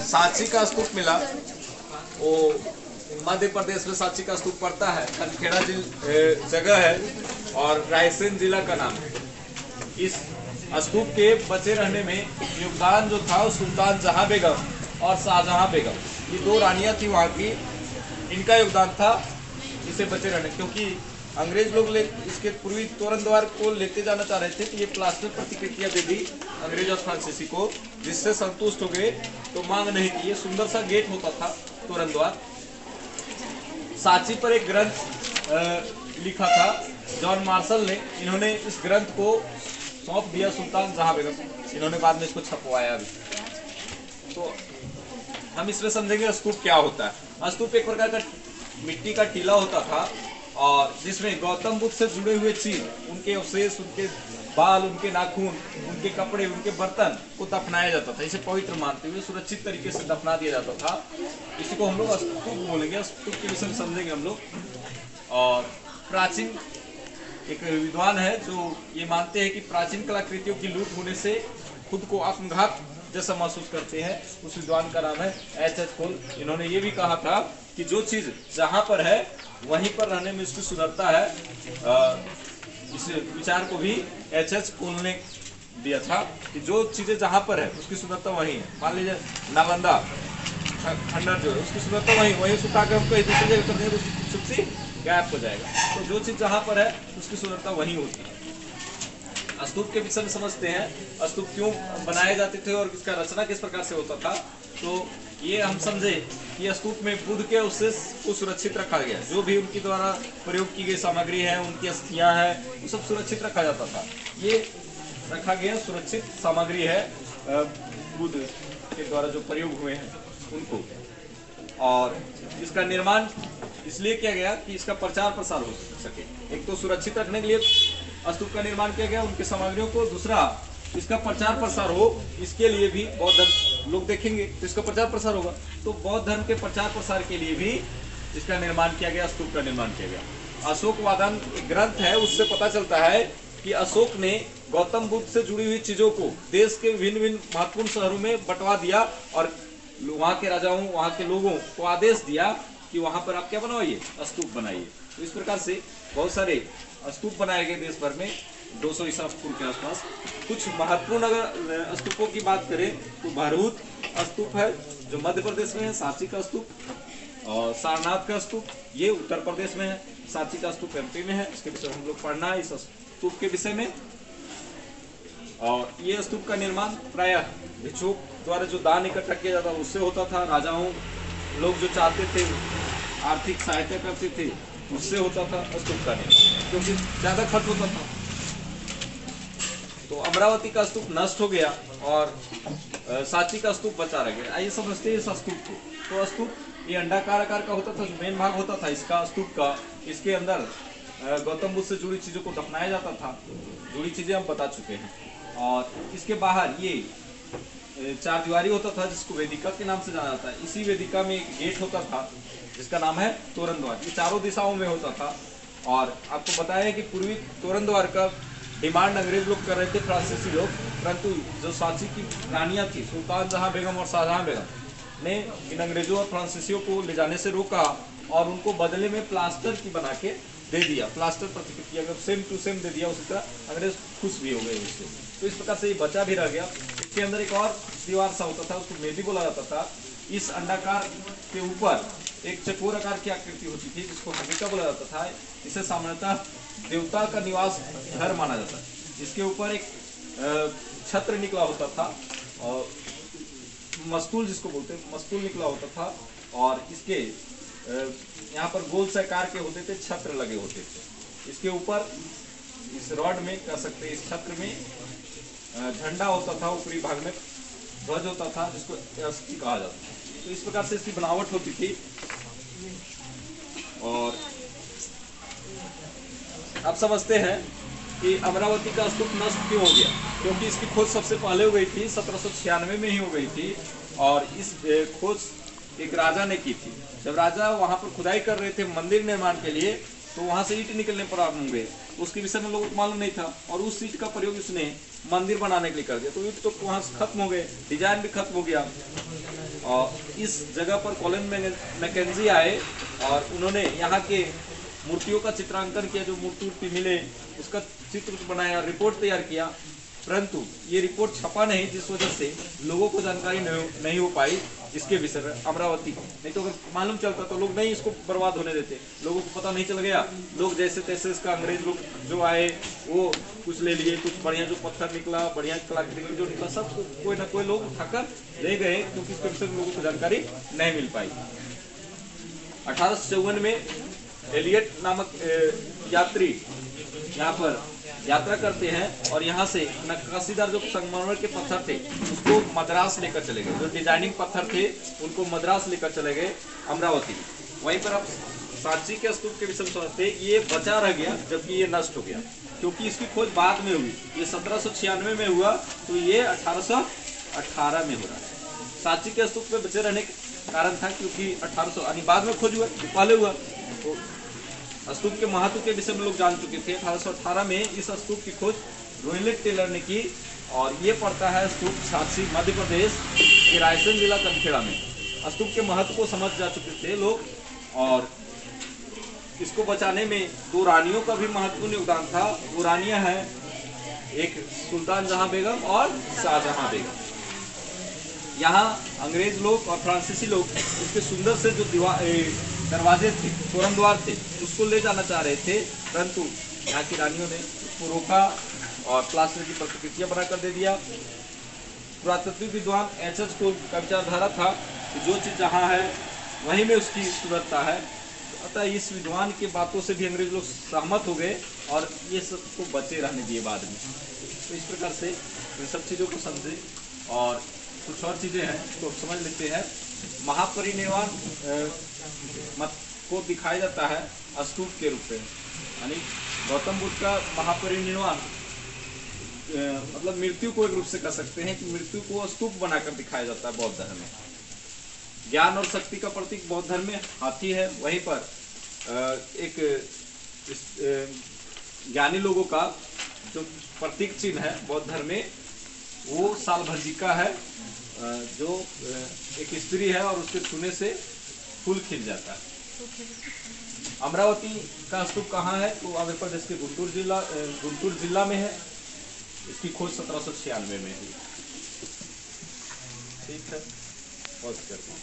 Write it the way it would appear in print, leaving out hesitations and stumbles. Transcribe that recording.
सांची का स्तूप मिला, वो मध्य प्रदेश में सांची का स्तूप पड़ता है, खनखेड़ा जगह है और रायसेन जिला का नाम है। इस स्तूप के बचे रहने में योगदान जो था सुल्तान जहां बेगम और शाहजहां बेगम, ये दो रानियां थी वहां की, इनका योगदान था इसे बचे रहने, क्योंकि अंग्रेज लोग इसके पूर्वी तोरण द्वार को लेते जाना चाह रहे थे, तो ये प्लास्टर प्रतिकृतियां दे दी अंग्रेज और फ्रांसीसी को, जिससे संतुष्ट हो गए तो मांग नहीं की। ये सुंदर सा गेट होता था तोरण द्वार। सांची पर एक ग्रंथ लिखा था जॉन मार्शल ने, इन्होंने इस ग्रंथ को सौंप दिया सुल्तान जहां बेगम, इन्होंने बाद में इसको छपवाया भी। तो हम इसमें समझेंगे स्तूप क्या होता है। स्तूप एक प्रकार का मिट्टी का टीला होता था और जिसमें गौतम बुद्ध से जुड़े हुए चीज, उनके अवशेष, उनके बाल, उनके नाखून, उनके कपड़े, उनके बर्तन को दफनाया जाता था। इसे पवित्र मानते हुए सुरक्षित तरीके से दफना दिया जाता था। इसी को हम लोग स्तूप बोलेंगे। स्तूप के विषय में समझेंगे हम लोग। और प्राचीन एक विद्वान है जो ये मानते हैं कि प्राचीन कलाकृतियों की लूट होने से खुद को आत्मघात जैसा महसूस करते हैं। उस विद्वान का नाम है H.H. कोल। इन्होंने ये भी कहा था कि जो चीज जहां पर है वहीं पर रहने में इसकी सुंदरता है। इस विचार को भी H.H. कोल ने दिया था कि जो चीजें जहां पर है उसकी सुंदरता वहीं है। मान लीजिए नालंदा खंडर जो है उसकी सुंदरता वहीं सुखा कर हमको दूसरी जगह कर देंगे, उसकी खूबसूरती गायब हो जाएगा। तो जो चीज जहां पर है उसकी सुंदरता वहीं होती है। स्तूप के विषय में समझते हैं, स्तूप क्यों बनाए जाते थे और इसका रचना किस प्रकार से होता था। तो ये हम समझे कि स्तूप में बुद्ध के अवशेष को सुरक्षित रखा गया, जो भी उनके द्वारा प्रयोग की गई सामग्री है, उनकी अस्थियां हैं, वो सब सुरक्षित रखा जाता था। ये रखा गया सुरक्षित सामग्री है बुद्ध के द्वारा जो प्रयोग हुए हैं उनको। और इसका निर्माण इसलिए किया गया कि इसका प्रचार प्रसार हो सके। एक तो सुरक्षित रखने के लिए स्तूप का निर्माण किया गया उनकी सामग्रियों को, दूसरा इसका प्रचार प्रसार हो, इसके लिए भी बौद्ध धर्म लोग देखेंगे तो इसका प्रचार प्रसार होगा। तो बौद्ध धर्म के प्रचार प्रसार के लिए भी इसका निर्माण किया गया, स्तूप का निर्माण किया गया। अशोक वादन एक ग्रंथ है, उससे पता चलता है कि अशोक ने गौतम बुद्ध से जुड़ी हुई चीजों को देश के विभिन्न विभिन्न महत्वपूर्ण शहरों में बंटवा दिया और वहाँ के राजाओं, वहाँ के लोगों को आदेश दिया कि वहां पर आप क्या बनवाइए, स्तूप बनाइए। तो इस प्रकार से बहुत सारे स्तूप बनाए गए देश भर में 200 ईसा पूर्व के आसपास। कुछ महत्वपूर्ण अगर स्तूपों की बात करें तो भरहूत स्तूप है जो मध्य प्रदेश में है, सांची का स्तूप और सारनाथ का स्तूप ये उत्तर प्रदेश में है, सांची का स्तूप एमपी में है। इसके विषय में हम लोग पढ़ना है इस स्तूप के विषय में। और ये स्तूप का निर्माण प्रायः भिक्षुक द्वारा जो दान इकट्ठा किया जाता उससे होता था। राजाओं लोग जो चाहते थे आर्थिक सहायता करते थे उससे होता था स्तूप का निर्माण, क्योंकि ज्यादा खर्च होता था। तो अमरावती का स्तूप नष्ट हो गया और सांची का स्तूप बचा रह गया। आइए समझते हैं इस स्तूप को। तो स्तूप ये अंडाकार आकार का होता था, जो मेन भाग होता था इसका स्तूप का, इसके अंदर गौतम बुद्ध से जुड़ी चीजों को दफनाया जाता था। जुड़ी चीजें हम बता चुके हैं। और इसके बाहर ये चार दीवारी होता था जिसको वेदिका के नाम से जाना जाता है। इसी वेदिका में एक गेट होता था जिसका नाम है तोरण द्वार। ये चारों दिशाओं में होता था। और आपको बताया कि पूर्वी तोरण द्वार का डिमांड अंग्रेज लोग कर रहे थे, फ्रांसीसी लोग, परंतु जो सांची की रानियां थी सुल्तान जहां बेगम और शाहजहां बेगम ने इन अंग्रेजों और फ्रांसीसियों को ले जाने से रोका और उनको बदले में प्लास्टर की बना के दे दिया। प्लास्टर प्रतिकृति अगर सेम टू सेम दे दिया उसी तरह अंग्रेज खुश भी हो गए उससे। तो इस प्रकार से ये बचा भी रह गया। इसके अंदर एक और दीवार सा होता था, उसको मेदी बोला जाता था। इस अंडाकार के ऊपर एक चकोर आकार की आकृति होती थी जिसको हकीका बोला जाता था। इसे सामान्यतः देवता का निवास घर माना जाता है। इसके ऊपर एक छत्र निकला होता था और मस्तूल जिसको बोलते हैं, मस्तूल निकला होता था। और इसके यहाँ पर गोल से आकार के होते थे, छत्र लगे होते थे। इसके ऊपर इस रॉड में कह सकते हैं, इस छत्र में झंडा होता था, ऊपरी भाग में ध्वज होता था जिसको अस्थि कहा जाता था। तो इस प्रकार से इसकी बनावट होती थी। और अब समझते हैं कि अमरावती का स्तूप नष्ट क्यों हो गया, क्योंकि इसकी खोज सबसे पहले हो गई थी 1796 में ही हो गई थी। और इस खोज एक राजा ने की थी। जब राजा वहां पर खुदाई कर रहे थे मंदिर निर्माण के लिए, तो वहां से ईंट निकलने प्रारंभ हुए। उसके विषय में लोगों को मालूम नहीं था और उस ईंट का प्रयोग इसने मंदिर बनाने के लिए कर दिया। तो ईंट तो वहां से खत्म हो गए, डिजाइन भी खत्म हो गया। और इस जगह पर कॉलिन मैकेंजी आए और उन्होंने यहाँ के मूर्तियों का चित्रांकन किया, जो मूर्ति मिले उसका चित्र बनाया, रिपोर्ट तैयार किया, परंतु ये रिपोर्ट छपा नहीं, जिस वजह से लोगों को जानकारी नहीं हो पाई इसके विषय में अमरावती। नहीं तो अगर मालूम चलता तो लोग नहीं इसको बर्बाद होने देते, लोगों को पता नहीं चल गया, लोग जैसे तैसे इसका अंग्रेज लोग जो आए वो कुछ ले लिए, कुछ बढ़िया जो पत्थर निकला, बढ़िया कलाकृति जो निकला, सब कोई ना कोई लोग उठाकर ले गए, क्योंकि इसके विषय में लोगों को जानकारी नहीं मिल पाई। 1854 में एलियट नामक यात्री यहाँ पर यात्रा करते हैं और यहाँ से नक्काशीदार जो संगमरमर के पत्थर थे उसको मद्रास लेकर चले गए, जो डिजाइनिंग पत्थर थे उनको मद्रास लेकर चले गए अमरावती। वहीं पर आप सांची के स्तूप के विषय में समझते हैं, ये बचा रह गया जबकि ये नष्ट हो गया, क्योंकि इसकी खोज बाद में हुई। ये 1796 में हुआ तो ये 1818 में हो रहा है। सांची के स्तूप में बचे रहने का कारण था क्योंकि 1800 बाद में खोज हुआ, पहले हुआ तो स्तूप के महत्व के विषय में लोग जान चुके थे। 1818 में इस स्तूप की खोज रोहिलेट टेलर ने की और ये पड़ता है स्तूप सांची मध्य प्रदेश के रायसेन जिला कनखेड़ा में। स्तूप के महत्व को समझ जा चुके थे लोग और इसको बचाने में दो रानियों का भी महत्वपूर्ण योगदान था। वो रानियां हैं, एक सुल्तान जहां बेगम और शाहजहां बेगम। यहाँ अंग्रेज लोग और फ्रांसीसी लोग इसके सुंदर से जो दरवाजे थे, तोरण द्वार थे, उसको ले जाना चाह रहे थे, परंतु यहाँ की रानियों ने उसको रोका और प्लास्टर की प्रतिकृतियां बनाकर दे दिया। पुरातत्व विद्वान एच.एच. कोल का विचारधारा था कि जो चीज जहाँ है वहीं में उसकी सुंदरता है। अतः इस विद्वान की बातों से भी अंग्रेज लोग सहमत हो गए और ये सबको बचे रहने दिए बाद में। तो इस प्रकार से इन सब चीज़ों को समझे और कुछ और चीज़ें हैं तो समझ लेते हैं। महापरिनिर्वाण मत को दिखाया जाता है स्तूप के रूप में, यानी गौतम बुद्ध का महापरिनिर्वाण मतलब मृत्यु को एक रूप से कह सकते हैं कि मृत्यु को स्तूप बनाकर दिखाया जाता है बौद्ध धर्म में। ज्ञान और शक्ति का प्रतीक बौद्ध धर्म में हाथी है। वहीं पर एक ज्ञानी लोगों का जो प्रतीक चिन्ह है बौद्ध धर्म में वो सालभर्जिका है, जो एक स्त्री है और उसके छूने से फूल खिल जाता है। अमरावती का स्तूप कहाँ है? तो आंध्र प्रदेश के गुंटूर जिला में है। इसकी खोज 1796 में हुई। ठीक है, पॉज करते हैं।